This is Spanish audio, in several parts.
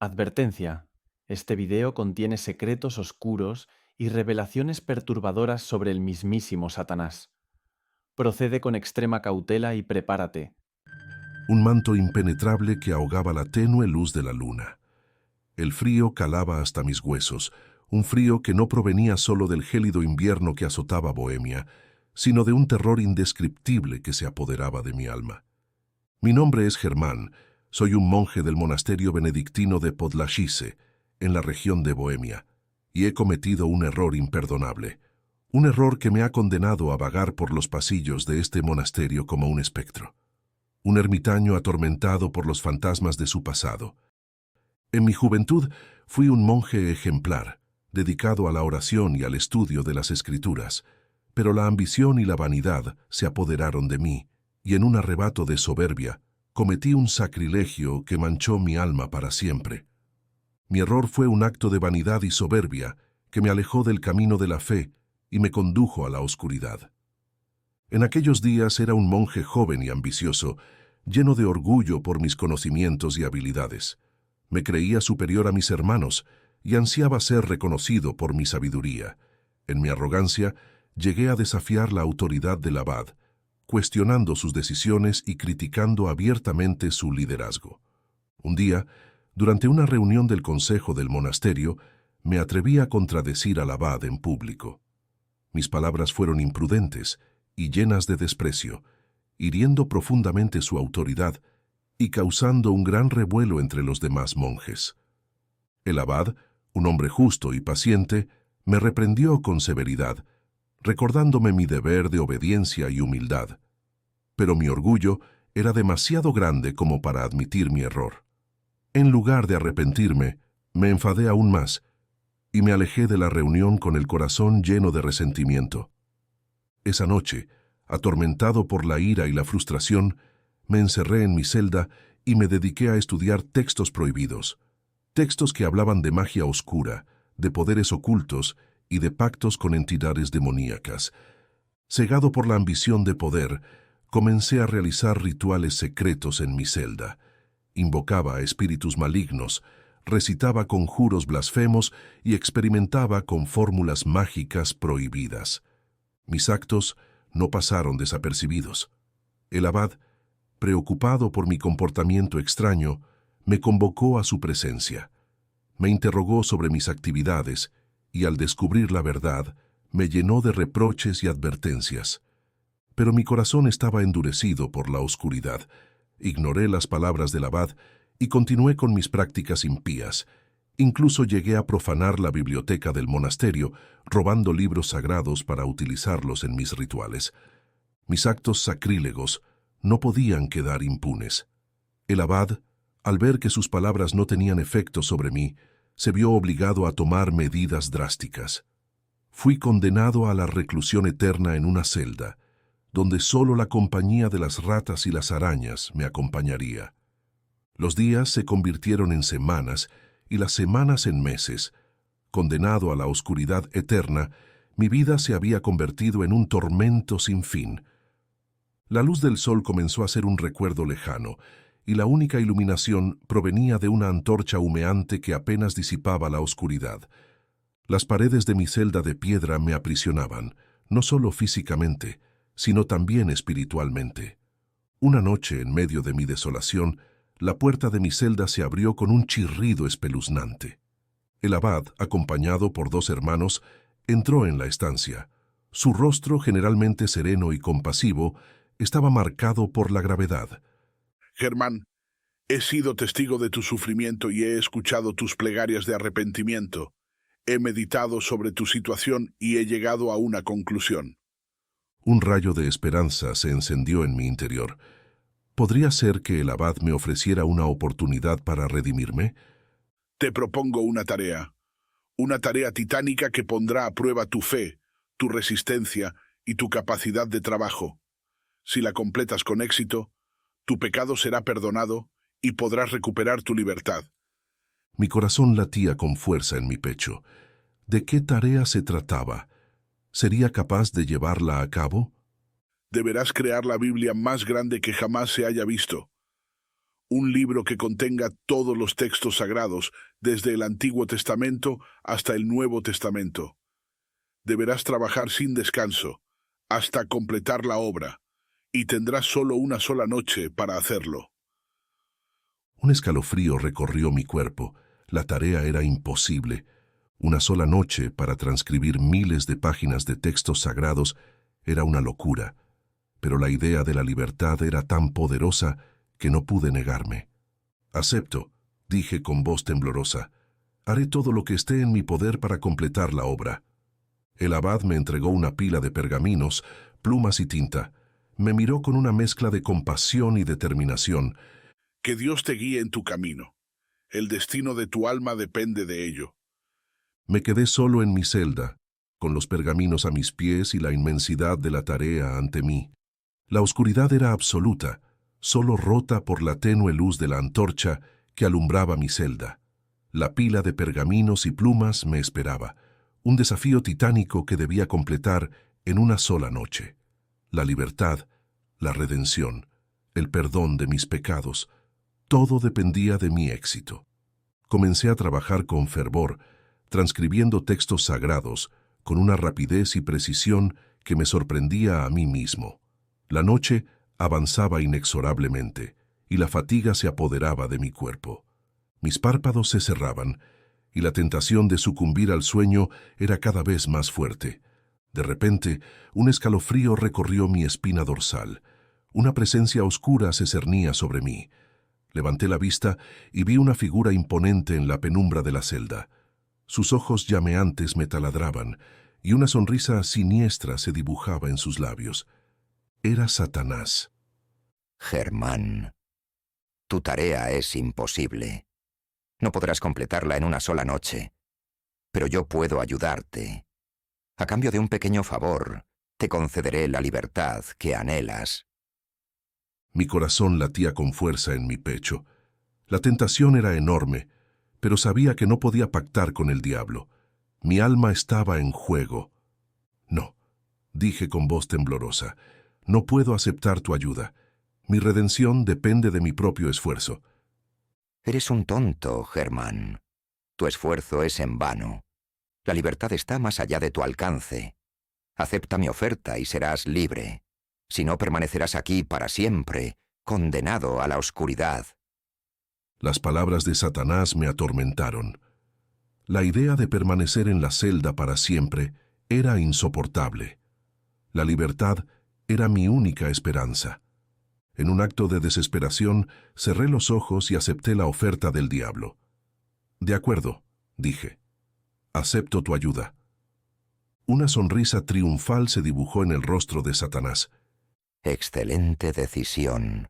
Advertencia. Este video contiene secretos oscuros y revelaciones perturbadoras sobre el mismísimo Satanás. Procede con extrema cautela y prepárate. Un manto impenetrable que ahogaba la tenue luz de la luna. El frío calaba hasta mis huesos, un frío que no provenía solo del gélido invierno que azotaba Bohemia, sino de un terror indescriptible que se apoderaba de mi alma. Mi nombre es Germán, soy un monje del monasterio benedictino de Podlašice, en la región de Bohemia, y he cometido un error imperdonable, un error que me ha condenado a vagar por los pasillos de este monasterio como un espectro, un ermitaño atormentado por los fantasmas de su pasado. En mi juventud fui un monje ejemplar, dedicado a la oración y al estudio de las Escrituras, pero la ambición y la vanidad se apoderaron de mí, y en un arrebato de soberbia, cometí un sacrilegio que manchó mi alma para siempre. Mi error fue un acto de vanidad y soberbia que me alejó del camino de la fe y me condujo a la oscuridad. En aquellos días era un monje joven y ambicioso, lleno de orgullo por mis conocimientos y habilidades. Me creía superior a mis hermanos y ansiaba ser reconocido por mi sabiduría. En mi arrogancia, llegué a desafiar la autoridad del abad, cuestionando sus decisiones y criticando abiertamente su liderazgo. Un día, durante una reunión del consejo del monasterio, me atreví a contradecir al abad en público. Mis palabras fueron imprudentes y llenas de desprecio, hiriendo profundamente su autoridad y causando un gran revuelo entre los demás monjes. El abad, un hombre justo y paciente, me reprendió con severidad, recordándome mi deber de obediencia y humildad. Pero mi orgullo era demasiado grande como para admitir mi error. En lugar de arrepentirme, me enfadé aún más y me alejé de la reunión con el corazón lleno de resentimiento. Esa noche, atormentado por la ira y la frustración, me encerré en mi celda y me dediqué a estudiar textos prohibidos, textos que hablaban de magia oscura, de poderes ocultos y de pactos con entidades demoníacas. Cegado por la ambición de poder, comencé a realizar rituales secretos en mi celda. Invocaba a espíritus malignos, recitaba conjuros blasfemos y experimentaba con fórmulas mágicas prohibidas. Mis actos no pasaron desapercibidos. El abad, preocupado por mi comportamiento extraño, me convocó a su presencia. Me interrogó sobre mis actividades y, al descubrir la verdad, me llenó de reproches y advertencias. Pero mi corazón estaba endurecido por la oscuridad. Ignoré las palabras del abad y continué con mis prácticas impías. Incluso llegué a profanar la biblioteca del monasterio, robando libros sagrados para utilizarlos en mis rituales. Mis actos sacrílegos no podían quedar impunes. El abad, al ver que sus palabras no tenían efecto sobre mí, se vio obligado a tomar medidas drásticas. Fui condenado a la reclusión eterna en una celda, donde solo la compañía de las ratas y las arañas me acompañaría. Los días se convirtieron en semanas y las semanas en meses. Condenado a la oscuridad eterna, mi vida se había convertido en un tormento sin fin. La luz del sol comenzó a ser un recuerdo lejano, y la única iluminación provenía de una antorcha humeante que apenas disipaba la oscuridad. Las paredes de mi celda de piedra me aprisionaban, no solo físicamente, sino también espiritualmente. Una noche, en medio de mi desolación, la puerta de mi celda se abrió con un chirrido espeluznante. El abad, acompañado por dos hermanos, entró en la estancia. Su rostro, generalmente sereno y compasivo, estaba marcado por la gravedad. Germán, he sido testigo de tu sufrimiento y he escuchado tus plegarias de arrepentimiento. He meditado sobre tu situación y he llegado a una conclusión. Un rayo de esperanza se encendió en mi interior. ¿Podría ser que el abad me ofreciera una oportunidad para redimirme? Te propongo una tarea titánica que pondrá a prueba tu fe, tu resistencia y tu capacidad de trabajo. Si la completas con éxito, tu pecado será perdonado y podrás recuperar tu libertad. Mi corazón latía con fuerza en mi pecho. ¿De qué tarea se trataba? ¿Sería capaz de llevarla a cabo? Deberás crear la Biblia más grande que jamás se haya visto. un libro que contenga todos los textos sagrados, desde el Antiguo Testamento hasta el Nuevo Testamento. Deberás trabajar sin descanso, hasta completar la obra, y tendrás solo una sola noche para hacerlo. Un escalofrío recorrió mi cuerpo. La tarea era imposible. Una sola noche para transcribir miles de páginas de textos sagrados era una locura, pero la idea de la libertad era tan poderosa que no pude negarme. «Acepto», dije con voz temblorosa. «Haré todo lo que esté en mi poder para completar la obra». El abad me entregó una pila de pergaminos, plumas y tinta. Me miró con una mezcla de compasión y determinación. Que Dios te guíe en tu camino. El destino de tu alma depende de ello. Me quedé solo en mi celda, con los pergaminos a mis pies y la inmensidad de la tarea ante mí. La oscuridad era absoluta, solo rota por la tenue luz de la antorcha que alumbraba mi celda. La pila de pergaminos y plumas me esperaba, un desafío titánico que debía completar en una sola noche. La libertad, la redención, el perdón de mis pecados, todo dependía de mi éxito. Comencé a trabajar con fervor, transcribiendo textos sagrados con una rapidez y precisión que me sorprendía a mí mismo. La noche avanzaba inexorablemente y la fatiga se apoderaba de mi cuerpo. Mis párpados se cerraban y la tentación de sucumbir al sueño era cada vez más fuerte. De repente, un escalofrío recorrió mi espina dorsal. Una presencia oscura se cernía sobre mí. Levanté la vista y vi una figura imponente en la penumbra de la celda. Sus ojos llameantes me taladraban y una sonrisa siniestra se dibujaba en sus labios. Era Satanás. Germán, tu tarea es imposible. No podrás completarla en una sola noche, pero yo puedo ayudarte. A cambio de un pequeño favor, te concederé la libertad que anhelas. Mi corazón latía con fuerza en mi pecho. La tentación era enorme, pero sabía que no podía pactar con el diablo. Mi alma estaba en juego. «No», dije con voz temblorosa, «no puedo aceptar tu ayuda. Mi redención depende de mi propio esfuerzo». Eres un tonto, Germán. Tu esfuerzo es en vano. La libertad está más allá de tu alcance. Acepta mi oferta y serás libre. Si no, permanecerás aquí para siempre, condenado a la oscuridad. Las palabras de Satanás me atormentaron. La idea de permanecer en la celda para siempre era insoportable. La libertad era mi única esperanza. En un acto de desesperación, cerré los ojos y acepté la oferta del diablo. «De acuerdo», dije. «Acepto tu ayuda». Una sonrisa triunfal se dibujó en el rostro de Satanás. Excelente decisión.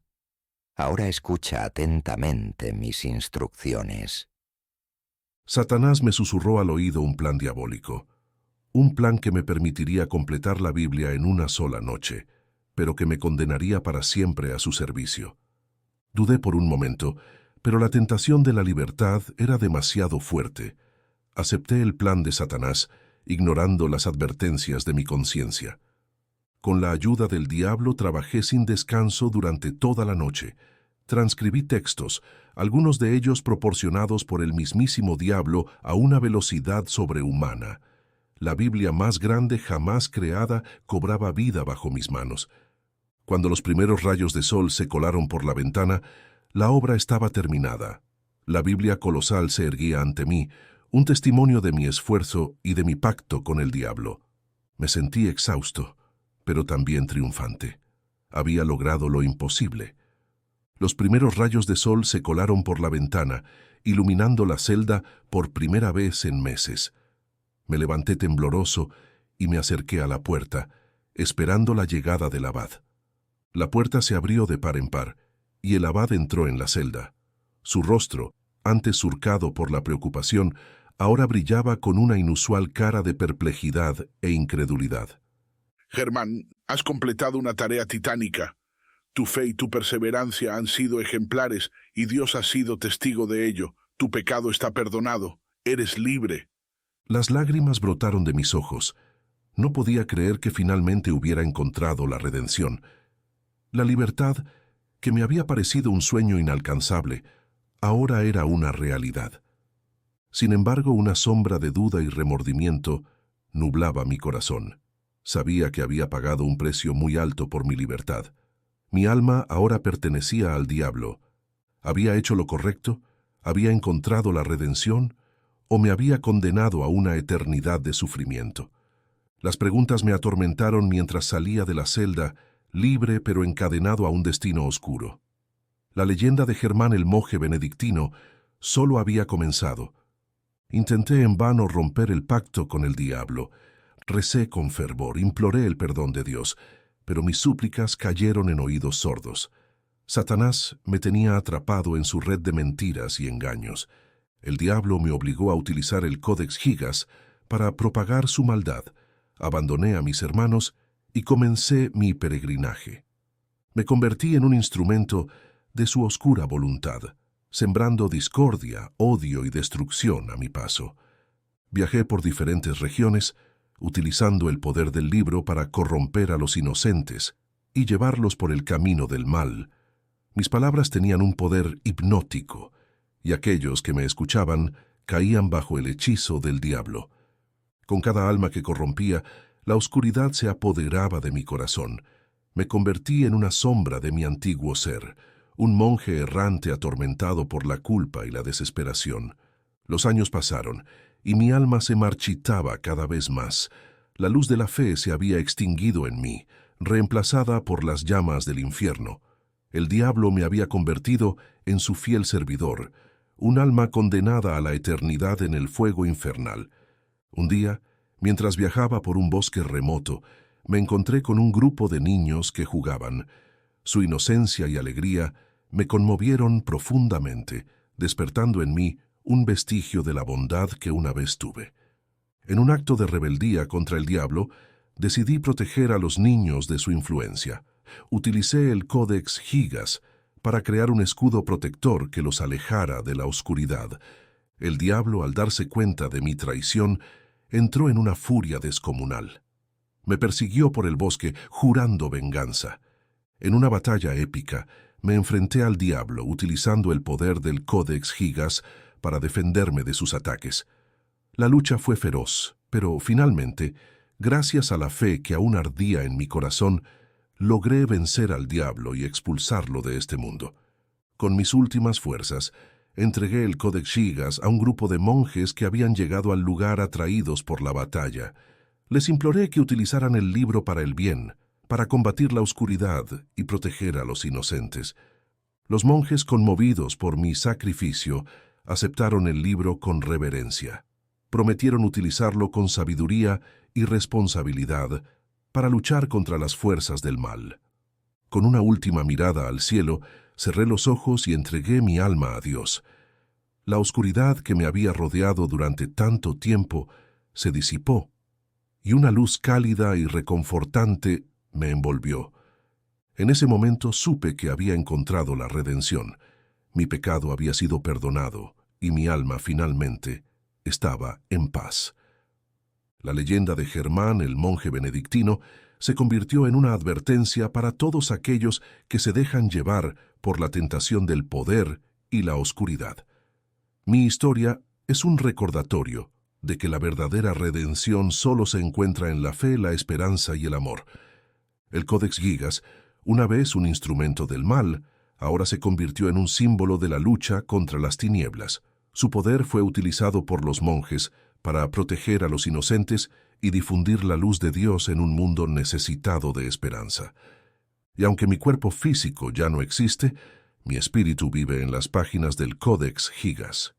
Ahora escucha atentamente mis instrucciones. Satanás me susurró al oído un plan diabólico. Un plan que me permitiría completar la Biblia en una sola noche, pero que me condenaría para siempre a su servicio. Dudé por un momento, pero la tentación de la libertad era demasiado fuerte. Acepté el plan de Satanás, ignorando las advertencias de mi conciencia. Con la ayuda del diablo trabajé sin descanso durante toda la noche. Transcribí textos, algunos de ellos proporcionados por el mismísimo diablo a una velocidad sobrehumana. La Biblia más grande jamás creada cobraba vida bajo mis manos. Cuando los primeros rayos de sol se colaron por la ventana, la obra estaba terminada. La Biblia colosal se erguía ante mí, un testimonio de mi esfuerzo y de mi pacto con el diablo. Me sentí exhausto, pero también triunfante. Había logrado lo imposible. Los primeros rayos de sol se colaron por la ventana, iluminando la celda por primera vez en meses. Me levanté tembloroso y me acerqué a la puerta, esperando la llegada del abad. La puerta se abrió de par en par, y el abad entró en la celda. Su rostro, antes surcado por la preocupación, ahora brillaba con una inusual cara de perplejidad e incredulidad. Germán, has completado una tarea titánica. Tu fe y tu perseverancia han sido ejemplares y Dios ha sido testigo de ello. Tu pecado está perdonado. Eres libre. Las lágrimas brotaron de mis ojos. No podía creer que finalmente hubiera encontrado la redención. La libertad que me había parecido un sueño inalcanzable, ahora era una realidad. Sin embargo, una sombra de duda y remordimiento nublaba mi corazón. Sabía que había pagado un precio muy alto por mi libertad. Mi alma ahora pertenecía al diablo. ¿Había hecho lo correcto? ¿Había encontrado la redención? ¿O me había condenado a una eternidad de sufrimiento? Las preguntas me atormentaron mientras salía de la celda, libre pero encadenado a un destino oscuro. La leyenda de Germán el monje benedictino solo había comenzado. Intenté en vano romper el pacto con el diablo. Recé con fervor, imploré el perdón de Dios, pero mis súplicas cayeron en oídos sordos. Satanás me tenía atrapado en su red de mentiras y engaños. El diablo me obligó a utilizar el Codex Gigas para propagar su maldad. Abandoné a mis hermanos y comencé mi peregrinaje. Me convertí en un instrumento de su oscura voluntad, sembrando discordia, odio y destrucción a mi paso. Viajé por diferentes regiones, utilizando el poder del libro para corromper a los inocentes y llevarlos por el camino del mal. Mis palabras tenían un poder hipnótico, y aquellos que me escuchaban caían bajo el hechizo del diablo. Con cada alma que corrompía, la oscuridad se apoderaba de mi corazón. Me convertí en una sombra de mi antiguo ser, un monje errante atormentado por la culpa y la desesperación. Los años pasaron, y mi alma se marchitaba cada vez más. La luz de la fe se había extinguido en mí, reemplazada por las llamas del infierno. El diablo me había convertido en su fiel servidor, un alma condenada a la eternidad en el fuego infernal. Un día, mientras viajaba por un bosque remoto, me encontré con un grupo de niños que jugaban. Su inocencia y alegría me conmovieron profundamente, despertando en mí un vestigio de la bondad que una vez tuve. En un acto de rebeldía contra el diablo, decidí proteger a los niños de su influencia. Utilicé el Codex Gigas para crear un escudo protector que los alejara de la oscuridad. El diablo, al darse cuenta de mi traición, entró en una furia descomunal. Me persiguió por el bosque, jurando venganza. En una batalla épica, me enfrenté al diablo utilizando el poder del Codex Gigas para defenderme de sus ataques. La lucha fue feroz, pero finalmente, gracias a la fe que aún ardía en mi corazón, logré vencer al diablo y expulsarlo de este mundo. Con mis últimas fuerzas, entregué el Codex Gigas a un grupo de monjes que habían llegado al lugar atraídos por la batalla. Les imploré que utilizaran el libro para el bien, para combatir la oscuridad y proteger a los inocentes. Los monjes, conmovidos por mi sacrificio, aceptaron el libro con reverencia. Prometieron utilizarlo con sabiduría y responsabilidad para luchar contra las fuerzas del mal. Con una última mirada al cielo, cerré los ojos y entregué mi alma a Dios. La oscuridad que me había rodeado durante tanto tiempo se disipó, y una luz cálida y reconfortante me envolvió. En ese momento supe que había encontrado la redención. Mi pecado había sido perdonado, y mi alma finalmente estaba en paz. La leyenda de Germán, el monje benedictino, se convirtió en una advertencia para todos aquellos que se dejan llevar por la tentación del poder y la oscuridad. Mi historia es un recordatorio de que la verdadera redención solo se encuentra en la fe, la esperanza y el amor. El Codex Gigas, una vez un instrumento del mal, ahora se convirtió en un símbolo de la lucha contra las tinieblas. Su poder fue utilizado por los monjes para proteger a los inocentes y difundir la luz de Dios en un mundo necesitado de esperanza. Y aunque mi cuerpo físico ya no existe, mi espíritu vive en las páginas del Codex Gigas.